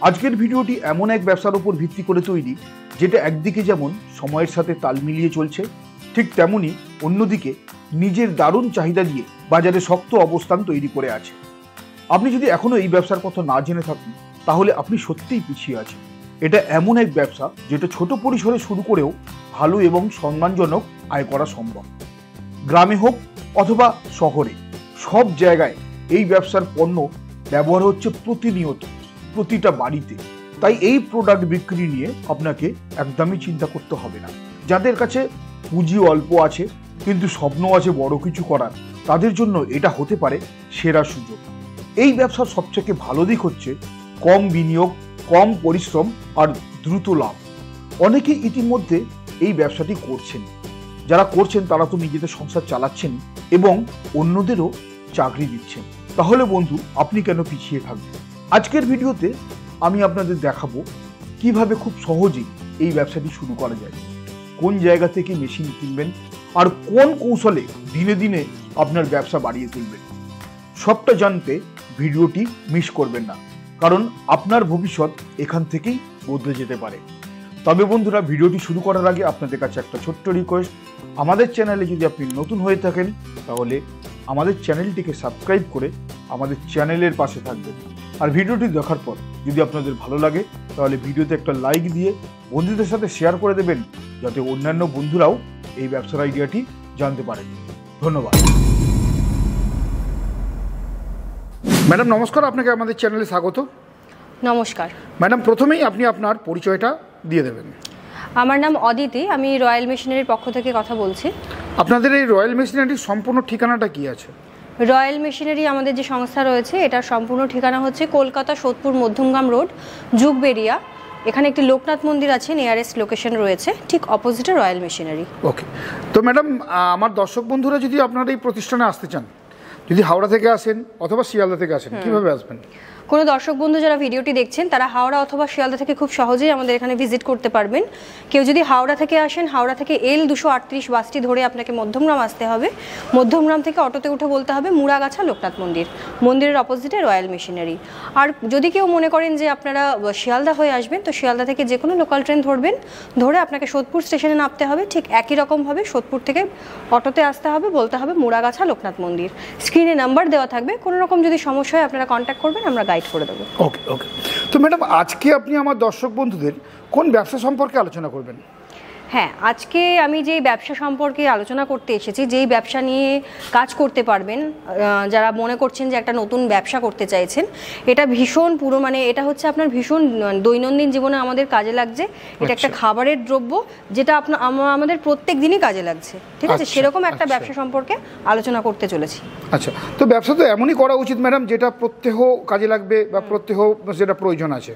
আজকের ভিডিওটি এমন এক ব্যবসার উপর ভিত্তি করে তৈরি যেটা একদিকে যেমন সময়ের সাথে তাল মিলিয়ে চলছে, ঠিক তেমনি অন্যদিকে নিজের দারুণ চাহিদা দিয়ে বাজারে শক্ত অবস্থান তৈরি করে আছে। আপনি যদি এখনো এই ব্যবসার কথা না জেনে থাকেন তাহলে আপনি সত্যিই পিছিয়ে আছেন। এটা এমন এক ব্যবসা যেটা ছোট পরিসরে শুরু করেও ভালো এবং সম্মানজনক আয় করা সম্ভব। গ্রামে হোক অথবা শহরে, সব জায়গায় এই ব্যবসার পণ্য ব্যবহার হচ্ছে প্রতিনিয়ত, প্রতিটা বাড়িতে। তাই এই প্রোডাক্ট বিক্রি নিয়ে আপনাকে একদমই চিন্তা করতে হবে না। যাদের কাছে পুঁজি অল্প আছে কিন্তু স্বপ্ন আছে বড় কিছু করার, তাদের জন্য এটা হতে পারে সেরা সুযোগ। এই ব্যবসার সবথেকে ভালো দিক হচ্ছে কম বিনিয়োগ, কম পরিশ্রম আর দ্রুত লাভ। অনেকে ইতিমধ্যে এই ব্যবসাটি করছেন। যারা করছেন তারা তো নিজেদের সংসার চালাচ্ছেন এবং অন্যদেরও চাকরি দিচ্ছেন। তাহলে বন্ধু, আপনি কেন পিছিয়ে থাকবেন? আজকের ভিডিওতে আমি আপনাদের দেখাবো কিভাবে খুব সহজেই এই ব্যবসাটি শুরু করা যায়, কোন জায়গা থেকে মেশিন কিনবেন আর কোন কৌশলে দিনে দিনে আপনার ব্যবসা বাড়িয়ে তুলবেন। সবটা জানতে ভিডিওটি মিস করবেন না, কারণ আপনার ভবিষ্যৎ এখান থেকেই বদলে যেতে পারে। তবে বন্ধুরা, ভিডিওটি শুরু করার আগে আপনাদের কাছে একটা ছোট্ট রিকোয়েস্ট, আমাদের চ্যানেলে যদি আপনি নতুন হয়ে থাকেন তাহলে আমাদের চ্যানেলটিকে সাবস্ক্রাইব করে আমাদের চ্যানেলের পাশে থাকবেন। আর ভিডিওটি দেখার পর যদি আপনাদের ভালো লাগে তাহলে ভিডিওতে একটা লাইক দিয়ে বন্ধুদের সাথে শেয়ার করে দেবেন, যাতে অন্যান্য বন্ধুরাও এই ব্যবসার আইডিয়াটি জানতে পারেন। ধন্যবাদ। ম্যাডাম নমস্কার, আপনাকে আমাদের চ্যানেলে স্বাগত। নমস্কার ম্যাডাম, প্রথমেই আপনি আপনার পরিচয়টা দিয়ে দেবেন। আমার নাম অদিতি, আমি রয়্যাল মেশিনারির পক্ষ থেকে কথা বলছি। আপনাদের এই রয়্যাল মেশিনারির সম্পূর্ণ ঠিকানাটা কি আছে? রয়্যাল মেশিনারি আমাদের যে সংস্থা রয়েছে এটার সম্পূর্ণ ঠিকানা হচ্ছে কলকাতা সোদপুর মধ্যমগ্রাম রোড, যুগবেরিয়া। এখানে একটি লোকনাথ মন্দির আছে, নিয়ারেস্ট লোকেশন রয়েছে, ঠিক অপোজিটে রয়্যাল মেশিনারি। ওকে, তো ম্যাডাম আমার দর্শক বন্ধুরা যদি আপনার এই প্রতিষ্ঠানে আসতে চান, যদি হাওড়া থেকে আসেন অথবা শিয়ালদা থেকে আসেন, কিভাবে আসবেন? কোনো দর্শক বন্ধু যারা ভিডিওটি দেখছেন তারা হাওড়া অথবা শিয়ালদা থেকে খুব সহজেই আমাদের এখানে ভিজিট করতে পারবেন। কেউ যদি হাওড়া থেকে আসেন, হাওড়া থেকে L238 বাসটি ধরে আপনাকে মধ্যমগ্রাম আসতে হবে। মধ্যমগ্রাম থেকে অটোতে উঠে বলতে হবে মুড়াগাছা লোকনাথ মন্দির, মন্দিরের অপোজিটে রয়্যাল মেশিনারি। আর যদি কেউ মনে করেন যে আপনারা শিয়ালদা হয়ে আসবেন, তো শিয়ালদা থেকে যে কোনো লোকাল ট্রেন ধরবেন, ধরে আপনাকে সোদপুর স্টেশনে নামতে হবে। ঠিক একই রকমভাবে সোদপুর থেকে অটোতে আসতে হবে, বলতে হবে মুড়াগাছা লোকনাথ মন্দির। স্ক্রিনে নাম্বার দেওয়া থাকবে, কোনো রকম যদি সমস্যা হয় আপনারা কন্ট্যাক্ট করবেন, আমরা গাইড করে দেবো। ওকে ওকে, তো ম্যাডাম আজকে আপনি আমার দর্শক বন্ধুদের কোন ব্যবসা সম্পর্কে আলোচনা করবেন? হ্যাঁ, আজকে আমি যেই ব্যবসা সম্পর্কে আলোচনা করতে এসেছি, যেই ব্যবসা নিয়ে কাজ করতে পারবেন যারা মনে করছেন যে একটা নতুন ব্যবসা করতে চাইছেন, এটা ভীষণ এটা হচ্ছে আপনার ভীষণ দৈনন্দিন জীবনে আমাদের কাজে লাগছে। এটা একটা খাবারের দ্রব্য যেটা আমাদের প্রত্যেক দিনই কাজে লাগছে, ঠিক আছে? সেরকম একটা ব্যবসা সম্পর্কে আলোচনা করতে চলেছি। আচ্ছা, তো ব্যবসা তো এমনই করা উচিত ম্যাডাম যেটা প্রত্যহ কাজে লাগবে বা প্রত্যহ যেটা প্রয়োজন আছে।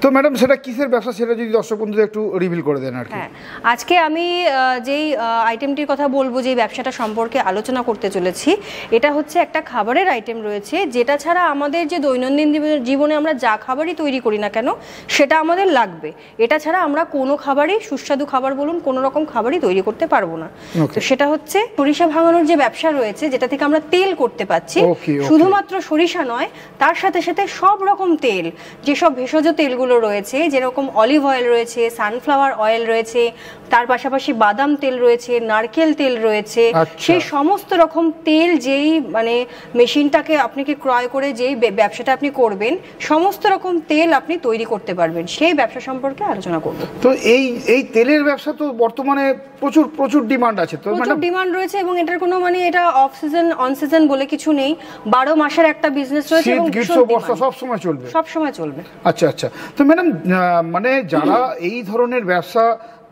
তো ম্যাডাম সেটা কিসের ব্যবসা, সেটা যদি দর্শক বন্ধুদের একটু রিভিল করে দেন আর কি। হ্যাঁ, আজকে আমি যেই আইটেমটির কথা বলবো, যেই ব্যবসাটা সম্পর্কে আলোচনা করতে চলেছি, এটা হচ্ছে একটা খাবারের আইটেম রয়েছে, যেটা ছাড়া আমাদের যে দৈনন্দিন জীবনে আমরা যা খাবারই তৈরি করি না কেন সেটা আমাদের লাগবে। এটা ছাড়া আমরা কোনো খাবারই, সুস্বাদু খাবার বলুন, কোনো রকম খাবারই তৈরি করতে পারবো না। তো সেটা হচ্ছে সরিষা ভাঙানোর যে ব্যবসা রয়েছে, যেটা থেকে আমরা তেল করতে পাচ্ছি। শুধুমাত্র সরিষা নয়, তার সাথে সাথে সব রকম তেল, যেসব ভেষজ তেলগুলো রয়েছে, যেরকম অলিভ অয়েল রয়েছে, সানফ্লাওয়ার অয়েল রয়েছে, তার পাশাপাশি বাদাম তেল রয়েছে, নারকেল তেল রয়েছে, সেই সমস্ত রকম তেল যেই মেশিনটাকে আপনি ক্রয় করে যেই ব্যবসাটা আপনি করবেন, সমস্ত রকম তেল আপনি তৈরি করতে পারবেন, সেই ব্যবসা সম্পর্কে আলোচনা করব। তো এই তেলের ব্যবসা তো বর্তমানে প্রচুর ডিমান্ড আছে, তো প্রচুর ডিমান্ড রয়েছে এবং এটার কোনো এটা অফ সিজন অন সিজন বলে কিছু নেই। 12 মাসের একটা বিজনেস রয়েছে এবং সব সময় চলবে, সব সময় চলবে। আচ্ছা আচ্ছা, তো ম্যাডাম যারা এই ধরনের ব্যবসা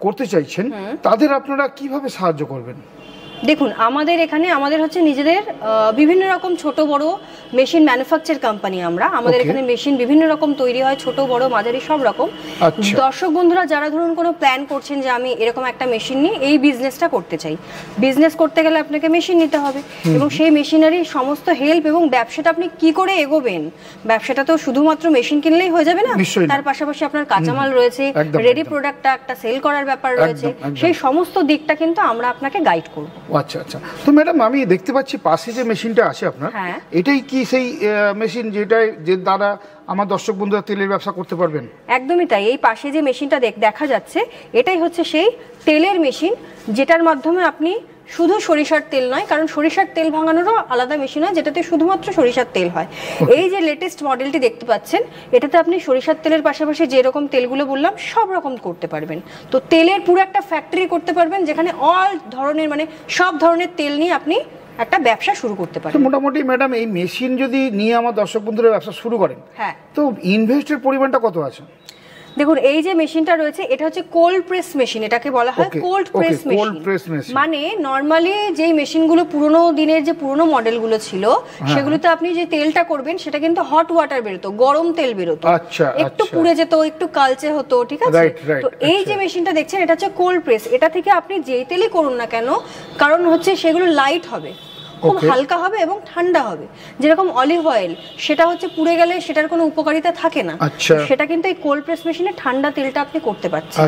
করতে চাইছেন তাদের আপনারা কিভাবে সাহায্য করবেন? দেখুন, আমাদের হচ্ছে নিজেদের বিভিন্ন রকম ছোট বড় মেশিন ম্যানুফ্যাকচার কোম্পানি। আমাদের এখানে মেশিন বিভিন্ন রকম তৈরি হয়, ছোট বড় মাঝারি সব রকম। দর্শক বন্ধুরা যারা ধরুন কোনো প্ল্যান করছেন যে আমি এরকম একটা মেশিন নিয়ে এই বিজনেসটা করতে চাই, বিজনেস করতে গেলে আপনাকে মেশিন নিতে হবে এবং সেই মেশিনারির সমস্ত হেল্প এবং ব্যবসাটা আপনি কি করে এগোবেন, ব্যবসাটা তো শুধুমাত্র মেশিন কিনলেই হয়ে যাবে না, তার পাশাপাশি আপনার কাঁচামাল রয়েছে, রেডি প্রোডাক্টটা একটা সেল করার ব্যাপার রয়েছে, সেই সমস্ত দিকটা কিন্তু আমরা আপনাকে গাইড করব। আচ্ছা আচ্ছা। তো ম্যাডাম আমি দেখতে পাচ্ছি পাশে যে মেশিনটা আছে আপনার, হ্যাঁ। এটাই কি সেই মেশিন যে দ্বারা আমার দর্শক বন্ধুরা তেলের ব্যবসা করতে পারবেন? একদমই তাই। এই পাশে যে মেশিনটা দেখা যাচ্ছে এটাই হচ্ছে সেই তেলের মেশিন, যেটার মাধ্যমে আপনি শুধু সরিষার তেল নয়, কারণ সরিষার তেল ভাঙানোরও আলাদা মেশিন হয় যেটাতে শুধুমাত্র সরিষার তেল হয়। এই যে লেটেস্ট মডেলটি দেখতে পাচ্ছেন, এটাতে আপনি সরিষার তেলের পাশাপাশি যেরকম তেলগুলো বললাম সব রকম করতে পারবেন। তো তেলের পুরো একটা ফ্যাক্টরি করতে পারবেন, যেখানে অল ধরনের মানে সব ধরনের তেল নিয়ে আপনি একটা ব্যবসা শুরু করতে পারেন। মোটামুটি ম্যাডাম এই মেশিন যদি নিয়ে আমার দর্শক বন্ধুরা ব্যবসা শুরু করেন, হ্যাঁ, তো ইনভেস্টের পরিমাণটা কত আছে? দেখুন, এই যে মেশিনটা রয়েছে এটা হচ্ছে কোল্ড প্রেস মেশিন, এটাকে বলা হয় কোল্ড প্রেস মেশিন। মানে নরমালি যেই মেশিনগুলো পুরনো দিনের যে পুরনো মডেলগুলো ছিল, সেগুলোতে আপনি যে তেলটা করবেন সেটা কিন্তু হট ওয়াটার বেরোতো, গরম তেল বেরোতো, একটু পুড়ে যেত, একটু কালচে হতো, ঠিক আছে? তো এই যে মেশিনটা দেখছেন এটা হচ্ছে কোল্ড প্রেস। এটা থেকে আপনি যেই তেলই করুন না কেন, কারণ হচ্ছে সেগুলো লাইট হবে, খুব হালকা হবে এবং ঠান্ডা হবে। যেরকম অলিভ অয়েল, সেটা হচ্ছে পুড়ে গেলে সেটার কোনো উপকারিতা থাকে না, সেটা কিন্তু এই কোল্ড প্রেস মেশিনে ঠান্ডা তেলটা আপনি করতে পারছেন।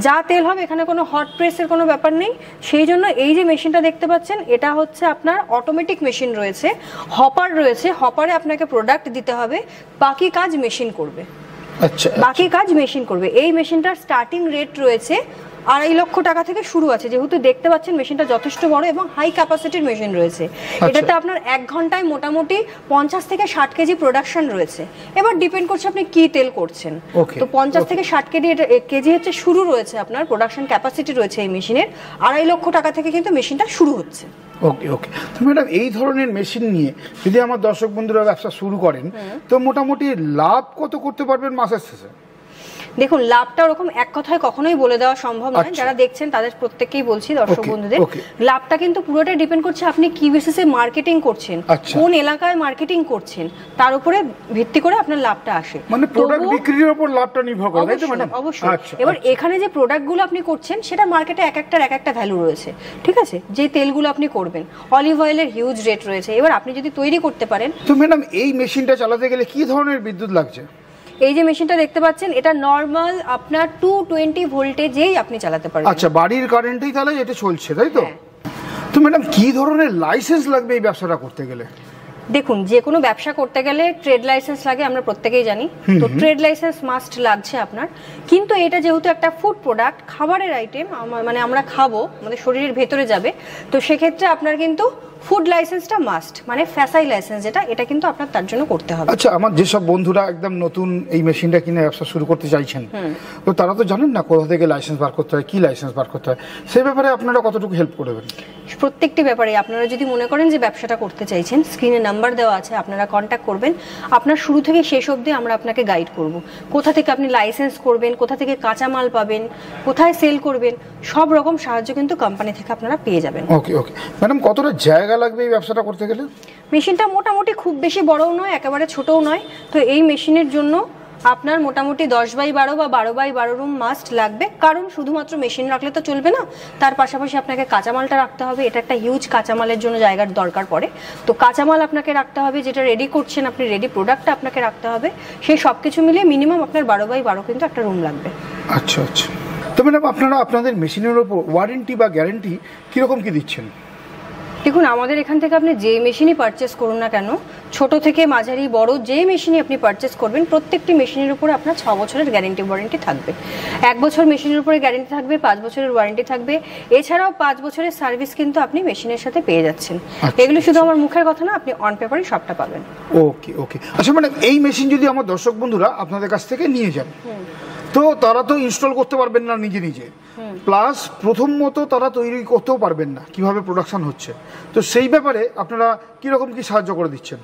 যা তেল হবে, এখানে কোনো হট প্রেসের কোনো ব্যাপার নেই। সেই জন্য এই যে মেশিনটা দেখতে পাচ্ছেন, এটা হচ্ছে আপনার অটোমেটিক মেশিন রয়েছে, হপার রয়েছে, হপারে আপনাকে প্রোডাক্ট দিতে হবে, বাকি কাজ মেশিন করবে। বাকি কাজ মেশিন করবে। এই মেশিনটার স্টার্টিং রেট রয়েছে 2.5 লক্ষ টাকা থেকে শুরু আছে। যেহেতু দেখতে পাচ্ছেন মেশিনটা যথেষ্ট বড় এবং হাই ক্যাপাসিটির মেশিন রয়েছে। এটাতে আপনার 1 ঘন্টায় মোটামুটি 50 থেকে 60 কেজি প্রোডাকশন রয়েছে। এবার ডিপেন্ড করছে আপনি কি তেল করছেন। তো 50 থেকে 60 কেজি হচ্ছে শুরু রয়েছে, আপনার প্রোডাকশন ক্যাপাসিটি রয়েছে এই মেশিনের। 2.5 লক্ষ টাকা থেকে কিন্তু মেশিনটা শুরু হচ্ছে। ওকে ওকে। তো ম্যাডাম এই ধরনের মেশিন নিয়ে যদি আমার দর্শক বন্ধুরা ব্যবসা শুরু করেন, তো মোটামুটি লাভ কত করতে পারবেন মাসের শেষে? দেখুন, লাভটা ওরকম এক কথায় কখনোই বলে দেওয়া সম্ভব নয়। যারা দেখছেন তাদের প্রত্যেককেই বলছি, দর্শক বন্ধুদের, লাভটা কিন্তু পুরোটাই ডিপেন্ড করছে আপনি কি বেসিসে মার্কেটিং করছেন, কোন এলাকায় মার্কেটিং করছেন, তার উপরে ভিত্তি করে আপনার লাভটা আসে। মানে প্রোডাক্ট বিক্রির উপর লাভটা নির্ভর করে, তাই তো ম্যাডাম? অবশ্যই। এবার এখানে যে প্রোডাক্টগুলো আপনি করছেন সেটা মার্কেটে এক একটা ভ্যালু রয়েছে, ঠিক আছে? যে তেলগুলো আপনি করবেন, অলিভ অয়েলের হিউজ রেট রয়েছে। এবার আপনি যদি তৈরি করতে পারেন। তো ম্যাডাম এই মেশিনটা চালাতে গেলে কি ধরনের বিদ্যুৎ লাগছে? এই যে মেশিনটা দেখতে পাচ্ছেন, এটা নরমাল আপনার 220 ভোল্টেজেই আপনি চালাতে পারবেন। আচ্ছা, বাড়ির কারেন্টেই তাহলে এটা চলছে, তাই তো? তো ম্যাডাম কি ধরনের লাইসেন্স লাগবে এই ব্যবসাটা করতে গেলে? দেখুন, যে কোনো ব্যবসা করতে গেলে ট্রেড লাইসেন্স লাগে, আমরা প্রত্যেকেই জানি। তো ট্রেড লাইসেন্স মাস্ট লাগছে আপনার। কিন্তু এটা যেহেতু একটা ফুড প্রোডাক্ট, খাবারের আইটেম, মানে আমরা খাবো, আমাদের শরীরের ভেতরে যাবে, তো সেক্ষেত্রে আপনার কিন্তু ফুড লাইসেন্সটা মাস্ট, মানে ফ্যাসাই লাইসেন্স যেটা, এটা কিন্তু আপনার তার জন্য করতে হবে। আচ্ছা, আমার যেসব বন্ধুরা একদম নতুন এই মেশিনটা কিনে ব্যবসা শুরু করতে চাইছেন, তো তারা তো জানেন না কোথা থেকে লাইসেন্স বার করতে হয়, কি লাইসেন্স বার করতে হয়, সেই ব্যাপারে আপনারা কতটুকু হেল্প করবেন? প্রত্যেকটি ব্যাপারে আপনারা যদি মনে করেন যে ব্যবসাটা করতে চাইছেন, স্ক্রিনে নাম্বার দেওয়া আছে, আপনারা কন্ট্যাক্ট করবেন। আপনার শুরু থেকে শেষ অবধি আমরা আপনাকে গাইড করব। কোথা থেকে আপনি লাইসেন্স করবেন, কোথা থেকে কাঁচামাল পাবেন, কোথায় সেল করবেন, সব রকম সাহায্য কিন্তু কোম্পানি থেকে আপনারা পেয়ে যাবেন। ওকে ওকে। ম্যাডাম কতটা জায়গা লাগবে এই ব্যবসাটা করতে গেলে? মেশিনটা মোটামুটি খুব বেশি বড়ও নয়, একেবারে ছোটও নয়। তো এই মেশিনের জন্য আপনার মোটামুটি 10x12 বা 12x12 রুম মাস্ট লাগবে। কারণ শুধুমাত্র মেশিন রাখলে তো চলবে না, তার পাশাপাশি আপনাকে কাঁচামালটা রাখতে হবে। এটা একটা হিউজ কাঁচামালের জন্য জায়গার দরকার পড়ে। তো কাঁচামাল আপনাকে রাখতে হবে, যেটা রেডি করছেন আপনি, রেডি প্রোডাক্টটা আপনাকে রাখতে হবে। সেই সব কিছু মিলিয়ে মিনিমাম আপনার 12x12 কিন্তু একটা রুম লাগবে। আচ্ছা আচ্ছা। তো ম্যাডাম আপনারা আপনাদের মেশিনের উপর ওয়ারেন্টি বা গ্যারেন্টি কীরকম কি দিচ্ছেন? দেখুন, আমাদের এখান থেকে আপনি যে মেশিনই পারচেস করুন না কেন, ছোট থেকে মাঝারি বড় যে মেশিনই আপনি পারচেস করবেন, প্রত্যেকটি মেশিনের উপরে আপনার 6 বছরের গ্যারেন্টি ওয়ারেন্টি থাকবে। 1 বছর মেশিনের উপরে গ্যারেন্টি থাকবে, 5 বছরের ওয়ারেন্টি থাকবে। এছাড়াও 5 বছরের সার্ভিস কিন্তু আপনি মেশিনের সাথে পেয়ে যাচ্ছেন। এগুলো শুধু আমার মুখের কথা না, আপনি অন পেপারে সবটা পাবেন। ওকে ওকে। আচ্ছা ম্যাডাম, এই মেশিন যদি আমার দর্শক বন্ধুরা আপনাদের কাছ থেকে নিয়ে যান, তো তারা তো ইনস্টল করতে পারবেন না নিজে নিজে, প্লাস প্রথমত তারা তৈরি করতেও পারবেন না কিভাবে প্রোডাকশন হচ্ছে। তো সেই ব্যাপারে আপনারা কিরকম কি সাহায্য করে দিচ্ছেন?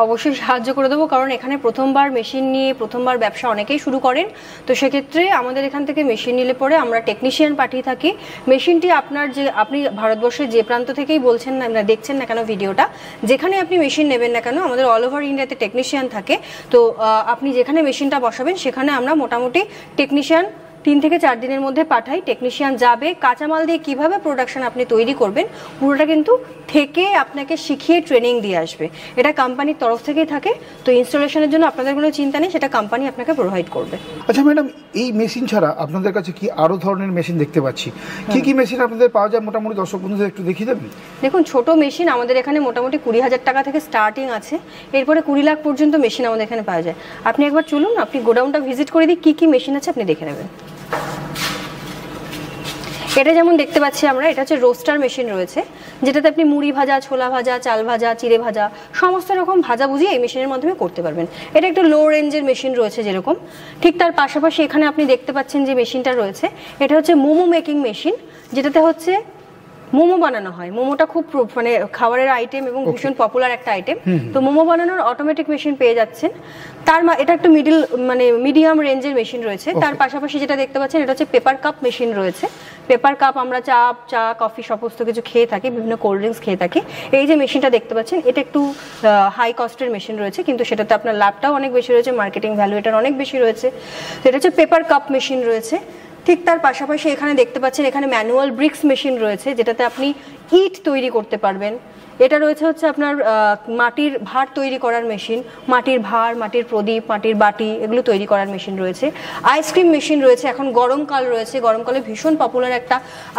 অবশ্যই সাহায্য করে দেবো, কারণ এখানে প্রথমবার মেশিন নিয়ে প্রথমবার ব্যবসা অনেকেই শুরু করেন। তো সেক্ষেত্রে আমাদের এখান থেকে মেশিন নিলে পরে আমরা টেকনিশিয়ান পাঠিয়ে থাকি। মেশিনটি আপনার যে আপনি ভারতবর্ষের যে প্রান্ত থেকেই বলছেন না দেখছেন না কেন ভিডিওটা, যেখানে আপনি মেশিন নেবেন না কেন, আমাদের অল ওভার ইন্ডিয়াতে টেকনিশিয়ান থাকে। তো আপনি যেখানে মেশিনটা বসাবেন সেখানে আমরা মোটামুটি টেকনিশিয়ান 3 থেকে 4 দিনের মধ্যে পাঠাই। টেকনিশিয়ান যাবে, কাঁচামাল দিয়ে কিভাবে প্রোডাকশন আপনি তৈরি করবেন পুরোটা কিন্তু থেকে আপনাকে শিখিয়ে ট্রেনিং দিয়ে আসবে। এটা কোম্পানির তরফ থেকেই থাকে, তো ইনস্টলেশনের জন্য আপনাদের কোনো চিন্তা নেই, সেটা কোম্পানি আপনাকে প্রোভাইড করবে। আচ্ছা ম্যাডাম, এই মেশিন ছাড়া আপনাদের কাছে কি আরো ধরনের মেশিন দেখতে পাচ্ছি? কি কি মেশিন আপনাদের পাওয়া যায় মোটামুটি দর্শক বন্ধুদের একটু দেখিয়ে দেবেন? দেখুন, ছোট মেশিন আমাদের এখানে মোটামুটি 20,000 টাকা থেকে স্টার্টিং আছে, এরপরে 20 লাখ পর্যন্ত মেশিন আমাদের এখানে পাওয়া যায়। আপনি একবার চলুন, আপনি গোডাউনটা ভিজিট করে দিই, কি কি মেশিন আছে আপনি দেখে নেবেন। এটা যেমন দেখতে পাচ্ছি আমরা, এটা হচ্ছে রোস্টার মেশিন রয়েছে, যেটাতে আপনি মুড়ি ভাজা, ছোলা ভাজা, চাল ভাজা, চিড়ে ভাজা সমস্ত রকম ভাজাভুজি এই মেশিনের মাধ্যমে করতে পারবেন। এটা একটু লো রেঞ্জের মেশিন রয়েছে যেরকম, ঠিক তার পাশাপাশি এখানে আপনি দেখতে পাচ্ছেন যে মেশিনটা রয়েছে, এটা হচ্ছে মোমো মেকিং মেশিন, যেটাতে হচ্ছে মোমো বানানো হয়। মোমোটা খুব মানে খাবারের আইটেম এবং ভীষণ পপুলার একটা আইটেম, তো মোমো বানানোর অটোমেটিক মেশিন পেয়ে যাচ্ছেন। এটা একটু মিডিয়াম রেঞ্জের মেশিন রয়েছে। তার পাশাপাশি যেটা দেখতে পাচ্ছেন, এটা হচ্ছে পেপার কাপ মেশিন রয়েছে। পেপার কাপ আমরা চা কফি সমস্ত কিছু খেয়ে থাকি, বিভিন্ন কোল্ড ড্রিঙ্কস খেয়ে থাকি। এই যে মেশিনটা দেখতে পাচ্ছেন, এটা একটু হাই কস্টের মেশিন রয়েছে, কিন্তু সেটাতে আপনার লাভটাও অনেক বেশি রয়েছে, মার্কেটিং ভ্যালু এটার অনেক বেশি রয়েছে। এটা হচ্ছে পেপার কাপ মেশিন রয়েছে। ঠিক তার পাশাপাশি এখানে দেখতে পাচ্ছেন, এখানে ম্যানুয়াল ব্রিক্স মেশিন রয়েছে, যেটাতে আপনি ইট তৈরি করতে পারবেন। এটা রয়েছে হচ্ছে আপনার মাটির ভাঁড় তৈরি করার মেশিন, মাটির ভাঁড়, মাটির প্রদীপ, মাটির বাটি এগুলো তৈরি করার মেশিন রয়েছে। আইসক্রিম মেশিন রয়েছে, এখন গরমকাল রয়েছে, গরমকালে ভীষণ পপুলার একটা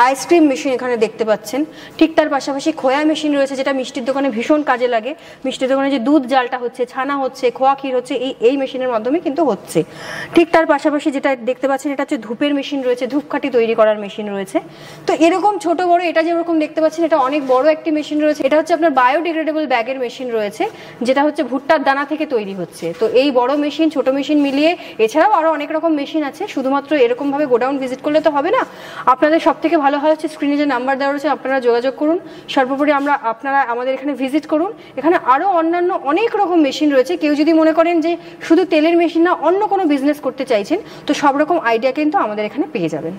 আইসক্রিম মেশিন এখানে দেখতে পাচ্ছেন। ঠিক তার পাশাপাশি খোয়া মেশিন রয়েছে, যেটা মিষ্টির দোকানে ভীষণ কাজে লাগে। মিষ্টির দোকানে যে দুধ জালটা হচ্ছে, ছানা হচ্ছে, খোয়া ক্ষীর হচ্ছে, এই মেশিনের মাধ্যমে কিন্তু হচ্ছে। ঠিক তার পাশাপাশি যেটা দেখতে পাচ্ছেন, এটা হচ্ছে ধূপের মেশিন রয়েছে, ধূপকাঠি তৈরি করার মেশিন রয়েছে। তো এরকম ছোট বড়, এটা যেরকম দেখতে পাচ্ছেন, এটা অনেক বড় একটি মেশিন রয়েছে। এটা হচ্ছে আপনার বায়োডিগ্রেডেবল ব্যাগের মেশিন রয়েছে, যেটা হচ্ছে ভুট্টার দানা থেকে তৈরি হচ্ছে। তো এই বড় মেশিন, ছোট মেশিন মিলিয়ে এছাড়াও আরো অনেক রকম মেশিন আছে। শুধুমাত্র এরকম ভাবে গোডাউন ভিজিট করলে তো হবে না, আপনাদের সব থেকে ভালো হয় হচ্ছে স্ক্রিনে যে নাম্বার দেওয়া রয়েছে, আপনারা যোগাযোগ করুন। সর্বোপরি আপনারা আমাদের এখানে ভিজিট করুন। এখানে আরো অন্যান্য অনেক রকম মেশিন রয়েছে। কেউ যদি মনে করেন যে শুধু তেলের মেশিন না, অন্য কোনো বিজনেস করতে চাইছেন, তো সব রকম আইডিয়া কিন্তু আমাদের এখানে পেয়ে যাবেন।